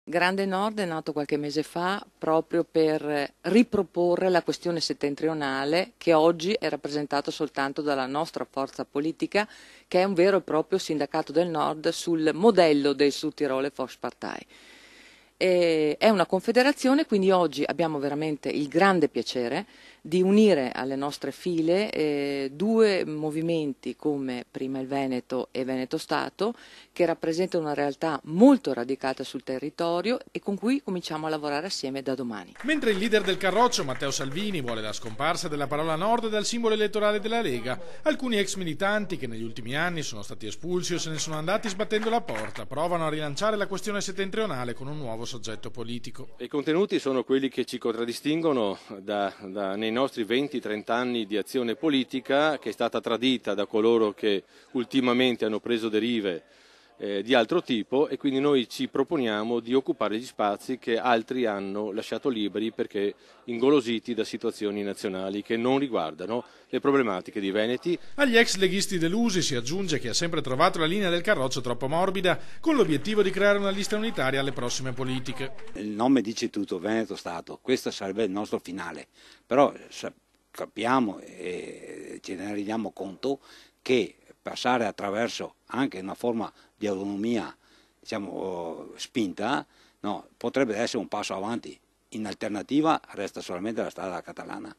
Grande Nord è nato qualche mese fa proprio per riproporre la questione settentrionale che oggi è rappresentata soltanto dalla nostra forza politica, che è un vero e proprio sindacato del Nord sul modello del Südtiroler Volkspartei. È una confederazione, quindi oggi abbiamo veramente il grande piacere di unire alle nostre file due movimenti come prima il Veneto e Veneto Stato, che rappresentano una realtà molto radicata sul territorio e con cui cominciamo a lavorare assieme da domani. Mentre il leader del Carroccio, Matteo Salvini, vuole la scomparsa della parola Nord dal simbolo elettorale della Lega, alcuni ex militanti che negli ultimi anni sono stati espulsi o se ne sono andati sbattendo la porta provano a rilanciare la questione settentrionale con un nuovo soggetto politico. I contenuti sono quelli che ci contraddistinguono nei nostri 20-30 anni di azione politica, che è stata tradita da coloro che ultimamente hanno preso derive di altro tipo, e quindi noi ci proponiamo di occupare gli spazi che altri hanno lasciato liberi perché ingolositi da situazioni nazionali che non riguardano le problematiche di Veneti. Agli ex leghisti delusi si aggiunge che ha sempre trovato la linea del Carroccio troppo morbida, con l'obiettivo di creare una lista unitaria alle prossime politiche. Il nome dice tutto, Veneto Stato, questo sarebbe il nostro finale, però capiamo e ce ne rendiamo conto che passare attraverso anche una forma di autonomia, diciamo, spinta, no, potrebbe essere un passo avanti. In alternativa resta solamente la strada catalana.